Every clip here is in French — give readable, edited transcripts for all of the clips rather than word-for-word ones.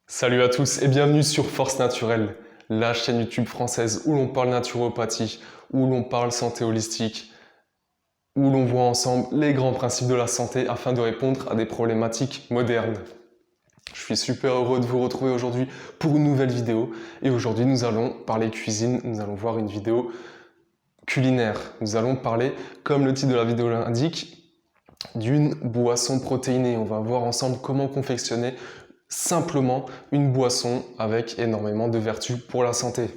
Salut à tous et bienvenue sur Force Naturelle, la chaîne YouTube française où l'on parle naturopathie, où l'on parle santé holistique, où l'on voit ensemble les grands principes de la santé afin de répondre à des problématiques modernes. Je suis super heureux de vous retrouver aujourd'hui pour une nouvelle vidéo et aujourd'hui nous allons parler cuisine, nous allons voir une vidéo culinaire. Nous allons parler, comme le titre de la vidéo l'indique, d'une boisson protéinée. On va voir ensemble comment confectionner simplement une boisson avec énormément de vertus pour la santé.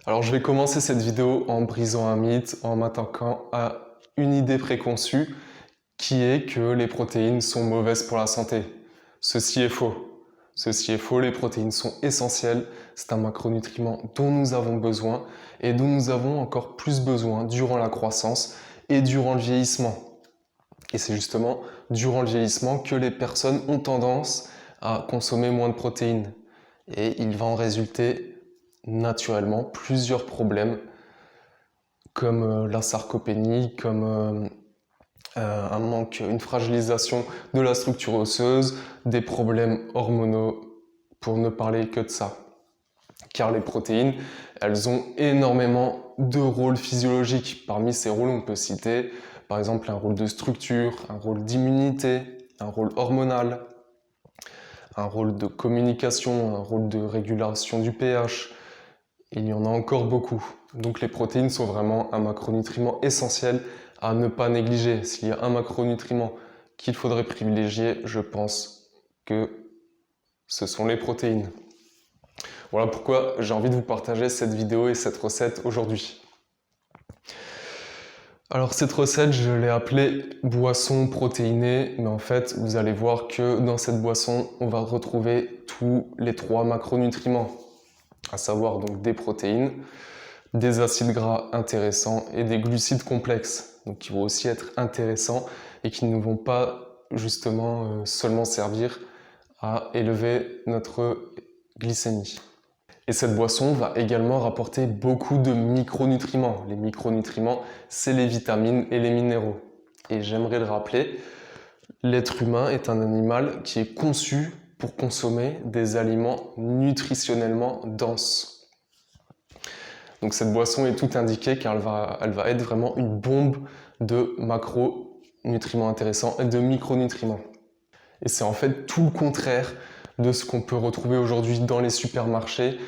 Alors je vais commencer cette vidéo en brisant un mythe, en m'attaquant à une idée préconçue qui est que les protéines sont mauvaises pour la santé. Ceci est faux. Ceci est faux, les protéines sont essentielles, c'est un macronutriment dont nous avons besoin et dont nous avons encore plus besoin durant la croissance et durant le vieillissement. Et c'est justement durant le vieillissement que les personnes ont tendance à consommer moins de protéines. Et il va en résulter naturellement plusieurs problèmes comme la sarcopénie, comme un manque, une fragilisation de la structure osseuse, des problèmes hormonaux, pour ne parler que de ça. Car les protéines, elles ont énormément de rôles physiologiques. Parmi ces rôles, on peut citer par exemple un rôle de structure, un rôle d'immunité, un rôle hormonal, un rôle de communication, un rôle de régulation du pH. Il y en a encore beaucoup. Donc les protéines sont vraiment un macronutriment essentiel à ne pas négliger. S'il y a un macronutriment qu'il faudrait privilégier, je pense que ce sont les protéines. Voilà pourquoi j'ai envie de vous partager cette vidéo et cette recette aujourd'hui. Alors cette recette, je l'ai appelée boisson protéinée, mais en fait, vous allez voir que dans cette boisson, on va retrouver tous les 3 macronutriments, à savoir donc des protéines, des acides gras intéressants et des glucides complexes, donc qui vont aussi être intéressants et qui ne vont pas justement seulement servir à élever notre glycémie. Et cette boisson va également rapporter beaucoup de micronutriments. Les micronutriments, c'est les vitamines et les minéraux. Et j'aimerais le rappeler, l'être humain est un animal qui est conçu pour consommer des aliments nutritionnellement denses. Donc cette boisson est tout indiquée car elle va être vraiment une bombe de macronutriments intéressants et de micronutriments. Et c'est en fait tout le contraire de ce qu'on peut retrouver aujourd'hui dans les supermarchés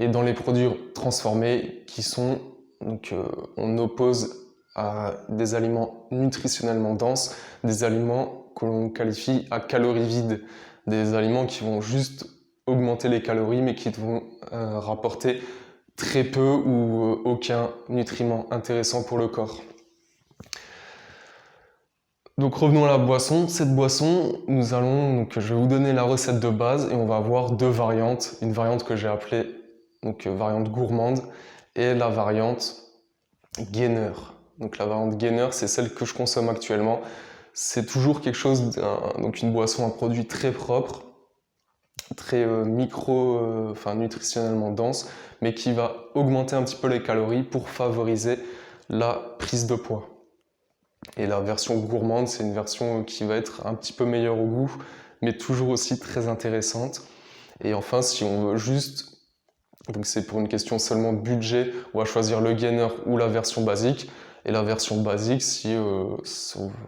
et dans les produits transformés qui sont, donc on oppose à des aliments nutritionnellement denses, des aliments que l'on qualifie à calories vides, des aliments qui vont juste augmenter les calories mais qui vont rapporter très peu ou aucun nutriment intéressant pour le corps. Donc revenons à la boisson. Cette boisson, je vais vous donner la recette de base et on va avoir 2 variantes. Une variante que j'ai appelée variante gourmande et la variante gainer. Donc la variante gainer, c'est celle que je consomme actuellement. C'est toujours quelque chose, donc une boisson, un produit très propre, très nutritionnellement dense, mais qui va augmenter un petit peu les calories pour favoriser la prise de poids. Et la version gourmande, c'est une version qui va être un petit peu meilleure au goût, mais toujours aussi très intéressante. Et enfin, si on veut juste, donc c'est pour une question seulement de budget, on va choisir le gainer ou la version basique. Et la version basique, si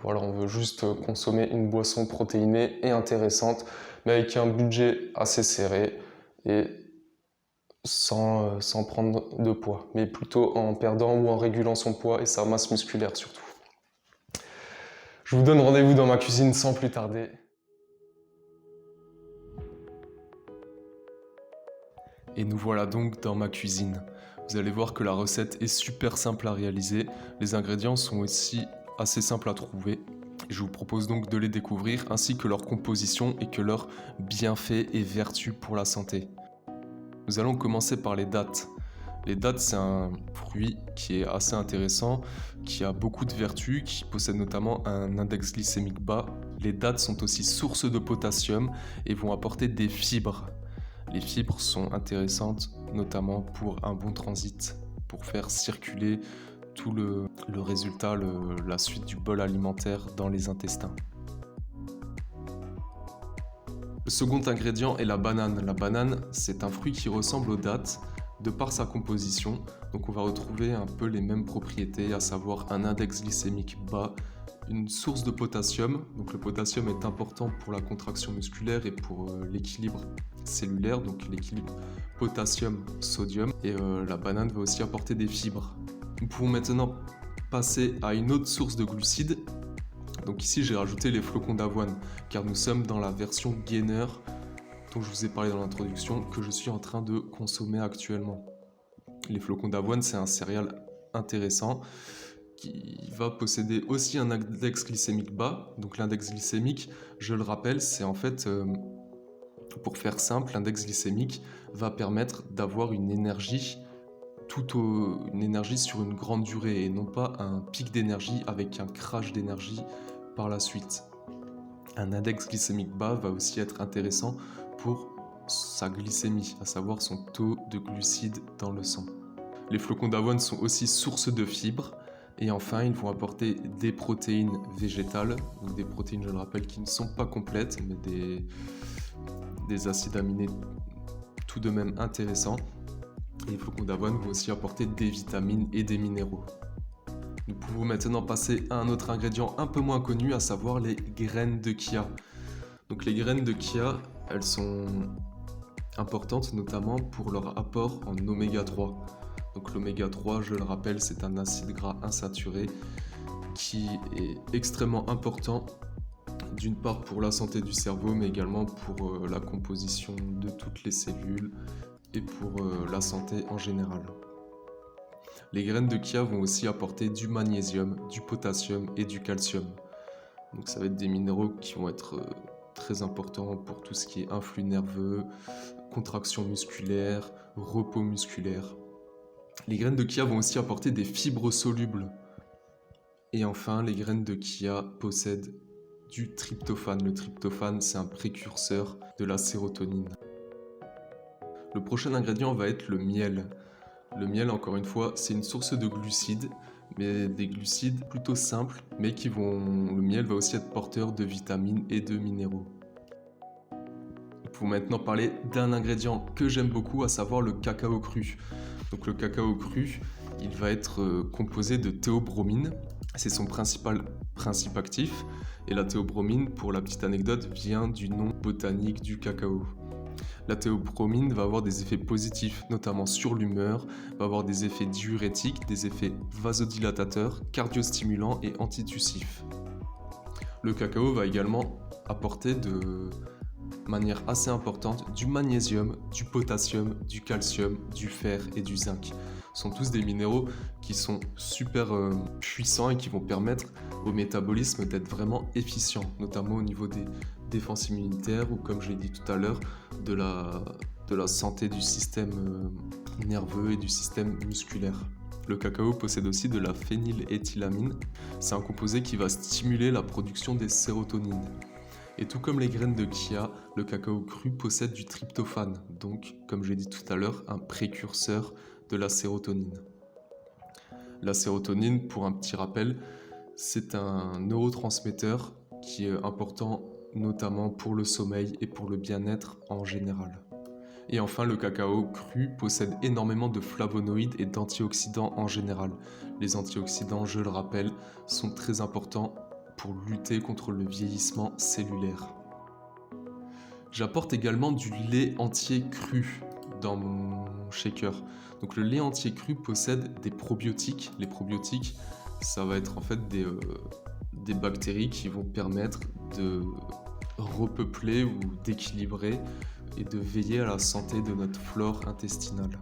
voilà, on veut juste consommer une boisson protéinée et intéressante, mais avec un budget assez serré et sans prendre de poids, mais plutôt en perdant ou en régulant son poids et sa masse musculaire surtout. Je vous donne rendez-vous dans ma cuisine sans plus tarder. Et nous voilà donc dans ma cuisine. Vous allez voir que la recette est super simple à réaliser. Les ingrédients sont aussi assez simples à trouver. Je vous propose donc de les découvrir ainsi que leur composition et que leurs bienfaits et vertus pour la santé. Nous allons commencer par les dattes. Les dattes, c'est un fruit qui est assez intéressant, qui a beaucoup de vertus, qui possède notamment un index glycémique bas. Les dattes sont aussi source de potassium et vont apporter des fibres. Les fibres sont intéressantes notamment pour un bon transit, pour faire circuler tout le résultat, la suite du bol alimentaire dans les intestins. Le second ingrédient est la banane. La banane, c'est un fruit qui ressemble aux dattes de par sa composition. Donc on va retrouver un peu les mêmes propriétés, à savoir un index glycémique bas, une source de potassium. Donc le potassium est important pour la contraction musculaire et pour l'équilibre cellulaire, donc l'équilibre potassium-sodium. Et la banane va aussi apporter des fibres. Nous pouvons maintenant passer à une autre source de glucides. Donc ici j'ai rajouté les flocons d'avoine, car nous sommes dans la version gainer dont je vous ai parlé dans l'introduction, que je suis en train de consommer actuellement. Les flocons d'avoine, c'est un céréal intéressant qui va posséder aussi un index glycémique bas. Donc l'index glycémique, je le rappelle, c'est en fait, pour faire simple, l'index glycémique va permettre d'avoir une énergie une énergie sur une grande durée et non pas un pic d'énergie avec un crash d'énergie par la suite. Un index glycémique bas va aussi être intéressant pour sa glycémie, à savoir son taux de glucides dans le sang. Les flocons d'avoine sont aussi source de fibres et enfin ils vont apporter des protéines végétales, donc des protéines, je le rappelle, qui ne sont pas complètes mais des acides aminés tout de même intéressants. Et les flocons d'avoine vont aussi apporter des vitamines et des minéraux. Nous pouvons maintenant passer à un autre ingrédient un peu moins connu, à savoir les graines de chia. Donc les graines de chia, elles sont importantes notamment pour leur apport en oméga 3. Donc l'oméga 3, je le rappelle, c'est un acide gras insaturé qui est extrêmement important, d'une part pour la santé du cerveau, mais également pour la composition de toutes les cellules et pour la santé en général. Les graines de chia vont aussi apporter du magnésium, du potassium et du calcium. Donc ça va être des minéraux qui vont être très importants pour tout ce qui est influx nerveux, contraction musculaire, repos musculaire. Les graines de chia vont aussi apporter des fibres solubles. Et enfin, les graines de chia possèdent du tryptophane. Le tryptophane, c'est un précurseur de la sérotonine. Le prochain ingrédient va être le miel. Le miel, encore une fois, c'est une source de glucides, mais des glucides plutôt simples, mais le miel va aussi être porteur de vitamines et de minéraux. Pour maintenant parler d'un ingrédient que j'aime beaucoup, à savoir le cacao cru. Donc le cacao cru, il va être composé de théobromine. C'est son principal principe actif. Et la théobromine, pour la petite anecdote, vient du nom botanique du cacao. La théobromine va avoir des effets positifs, notamment sur l'humeur, va avoir des effets diurétiques, des effets vasodilatateurs, cardiostimulants et antitussifs. Le cacao va également apporter de manière assez importante du magnésium, du potassium, du calcium, du fer et du zinc. Ce sont tous des minéraux qui sont super puissants et qui vont permettre au métabolisme d'être vraiment efficient, notamment au niveau des défenses immunitaires ou, comme je l'ai dit tout à l'heure, de la santé du système nerveux et du système musculaire. Le cacao possède aussi de la phényléthylamine. C'est un composé qui va stimuler la production des sérotonines. Et tout comme les graines de chia, le cacao cru possède du tryptophane, donc, comme j'ai dit tout à l'heure, un précurseur de la sérotonine. La sérotonine, pour un petit rappel, c'est un neurotransmetteur qui est important notamment pour le sommeil et pour le bien-être en général. Et enfin, le cacao cru possède énormément de flavonoïdes et d'antioxydants en général. Les antioxydants, je le rappelle, sont très importants pour lutter contre le vieillissement cellulaire. J'apporte également du lait entier cru dans mon shaker. Donc le lait entier cru possède des probiotiques. Les probiotiques, ça va être en fait des bactéries qui vont permettre de repeupler ou d'équilibrer et de veiller à la santé de notre flore intestinale.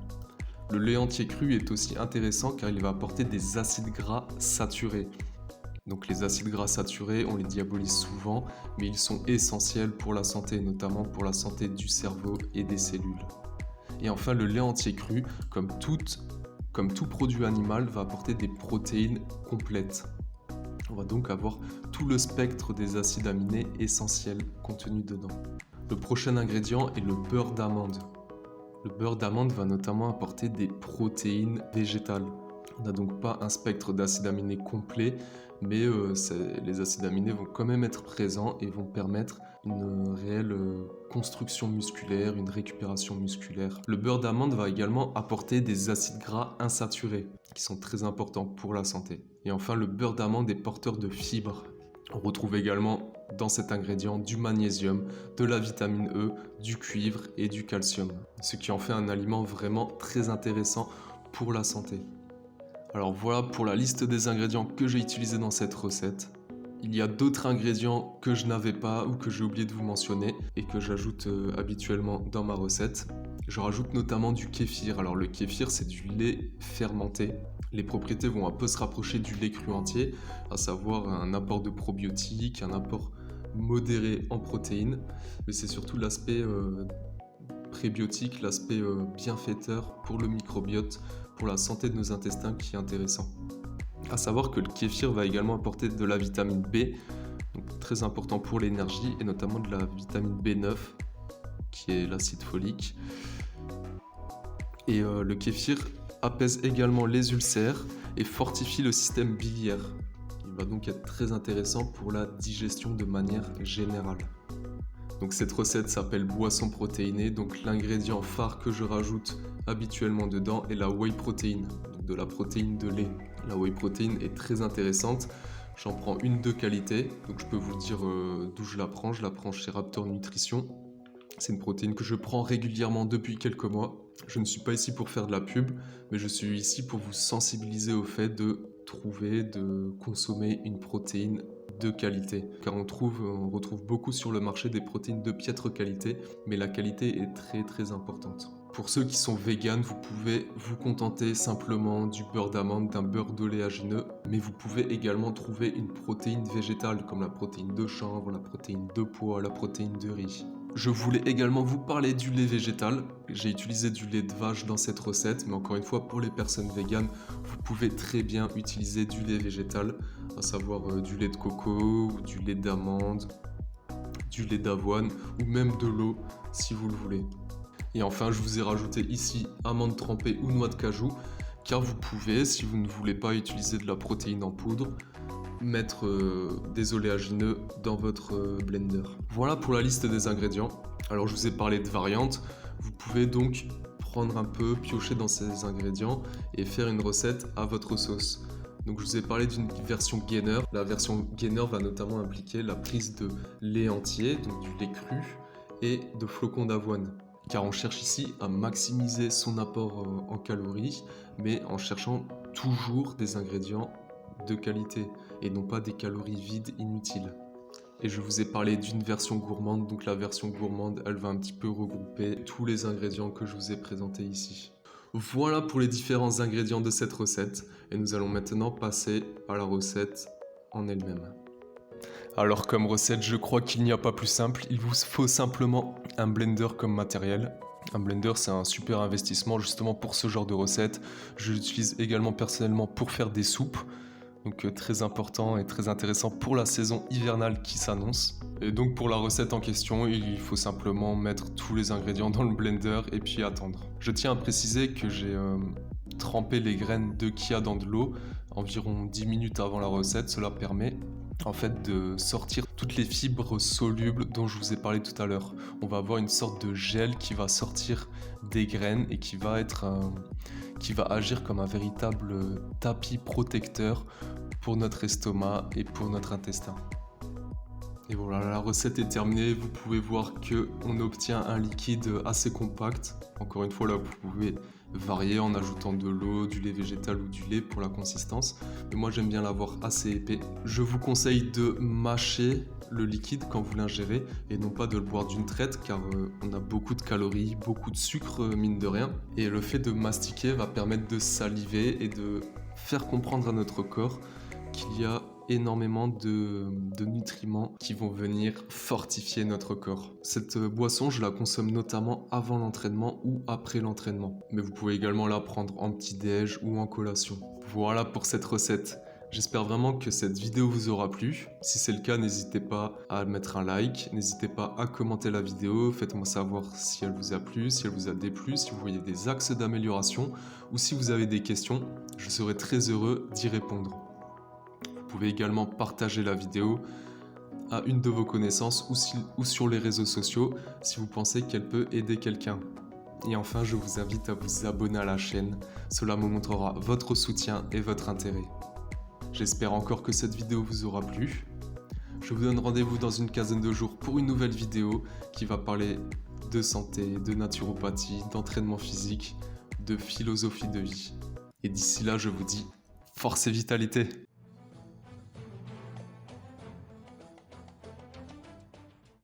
Le lait entier cru est aussi intéressant car il va apporter des acides gras saturés. Donc les acides gras saturés, on les diabolise souvent, mais ils sont essentiels pour la santé, notamment pour la santé du cerveau et des cellules. Et enfin, le lait entier cru, comme tout produit animal, va apporter des protéines complètes. On va donc avoir tout le spectre des acides aminés essentiels contenus dedans. Le prochain ingrédient est le beurre d'amande. Le beurre d'amande va notamment apporter des protéines végétales. On n'a donc pas un spectre d'acides aminés complet, mais les acides aminés vont quand même être présents et vont permettre une réelle construction musculaire, une récupération musculaire. Le beurre d'amande va également apporter des acides gras insaturés, qui sont très importants pour la santé. Et enfin, le beurre d'amande est porteur de fibres. On retrouve également dans cet ingrédient du magnésium, de la vitamine E, du cuivre et du calcium, ce qui en fait un aliment vraiment très intéressant pour la santé. Alors voilà pour la liste des ingrédients que j'ai utilisés dans cette recette. Il y a d'autres ingrédients que je n'avais pas ou que j'ai oublié de vous mentionner et que j'ajoute habituellement dans ma recette. Je rajoute notamment du kéfir. Alors le kéfir, c'est du lait fermenté. Les propriétés vont un peu se rapprocher du lait cru entier, à savoir un apport de probiotiques, un apport modéré en protéines, mais c'est surtout l'aspect prébiotique, l'aspect bienfaiteur pour le microbiote, pour la santé de nos intestins qui est intéressant. À savoir que le kéfir va également apporter de la vitamine B, donc très important pour l'énergie, et notamment de la vitamine B9, qui est l'acide folique. Et le kéfir apaise également les ulcères et fortifie le système biliaire. Il va donc être très intéressant pour la digestion de manière générale. Donc cette recette s'appelle boisson protéinée, donc l'ingrédient phare que je rajoute habituellement dedans est la whey protéine, donc de la protéine de lait. La whey protéine est très intéressante, j'en prends une de qualité, donc je peux vous dire d'où je la prends chez Raptor Nutrition. C'est une protéine que je prends régulièrement depuis quelques mois. Je ne suis pas ici pour faire de la pub, mais je suis ici pour vous sensibiliser au fait de consommer une protéine de qualité. Car on retrouve beaucoup sur le marché des protéines de piètre qualité, mais la qualité est très très importante. Pour ceux qui sont véganes, vous pouvez vous contenter simplement du beurre d'amande, d'un beurre d'oléagineux, mais vous pouvez également trouver une protéine végétale comme la protéine de chanvre, la protéine de pois, la protéine de riz. Je voulais également vous parler du lait végétal. J'ai utilisé du lait de vache dans cette recette, mais encore une fois, pour les personnes véganes, vous pouvez très bien utiliser du lait végétal, à savoir du lait de coco, ou du lait d'amande, du lait d'avoine, ou même de l'eau, si vous le voulez. Et enfin, je vous ai rajouté ici amandes trempées ou noix de cajou, car vous pouvez, si vous ne voulez pas utiliser de la protéine en poudre, mettre des oléagineux dans votre blender. Voilà pour la liste des ingrédients. Alors je vous ai parlé de variantes, vous pouvez donc prendre un peu, piocher dans ces ingrédients et faire une recette à votre sauce. Donc je vous ai parlé d'une version gainer. La version gainer va notamment impliquer la prise de lait entier, donc du lait cru, et de flocons d'avoine. Car on cherche ici à maximiser son apport en calories, mais en cherchant toujours des ingrédients de qualité et non pas des calories vides inutiles. Et je vous ai parlé d'une version gourmande, donc la version gourmande, elle va un petit peu regrouper tous les ingrédients que je vous ai présentés ici. Voilà pour les différents ingrédients de cette recette, et nous allons maintenant passer à la recette en elle-même. Alors comme recette, je crois qu'il n'y a pas plus simple, il vous faut simplement un blender comme matériel. Un blender, c'est un super investissement justement pour ce genre de recette. Je l'utilise également personnellement pour faire des soupes. Donc très important et très intéressant pour la saison hivernale qui s'annonce. Et donc pour la recette en question, il faut simplement mettre tous les ingrédients dans le blender et puis attendre. Je tiens à préciser que j'ai trempé les graines de chia dans de l'eau environ 10 minutes avant la recette. Cela permet en fait de sortir toutes les fibres solubles dont je vous ai parlé tout à l'heure. On va avoir une sorte de gel qui va sortir des graines et qui va agir comme un véritable tapis protecteur pour notre estomac et pour notre intestin. Et voilà, la recette est terminée. Vous pouvez voir qu'on obtient un liquide assez compact. Encore une fois, là, vous pouvez varier en ajoutant de l'eau, du lait végétal ou du lait pour la consistance. Mais moi, j'aime bien l'avoir assez épais. Je vous conseille de mâcher le liquide quand vous l'ingérez et non pas de le boire d'une traite car on a beaucoup de calories, beaucoup de sucre, mine de rien. Et le fait de mastiquer va permettre de saliver et de faire comprendre à notre corps qu'il y a énormément de nutriments qui vont venir fortifier notre corps. Cette boisson, je la consomme notamment avant l'entraînement ou après l'entraînement. Mais vous pouvez également la prendre en petit-déj ou en collation. Voilà pour cette recette. J'espère vraiment que cette vidéo vous aura plu. Si c'est le cas, n'hésitez pas à mettre un like, n'hésitez pas à commenter la vidéo, faites-moi savoir si elle vous a plu, si elle vous a déplu, si vous voyez des axes d'amélioration ou si vous avez des questions, je serai très heureux d'y répondre. Vous pouvez également partager la vidéo à une de vos connaissances ou sur les réseaux sociaux si vous pensez qu'elle peut aider quelqu'un. Et enfin, je vous invite à vous abonner à la chaîne, cela me montrera votre soutien et votre intérêt. J'espère encore que cette vidéo vous aura plu. Je vous donne rendez-vous dans une quinzaine de jours pour une nouvelle vidéo qui va parler de santé, de naturopathie, d'entraînement physique, de philosophie de vie. Et d'ici là, je vous dis force et vitalité!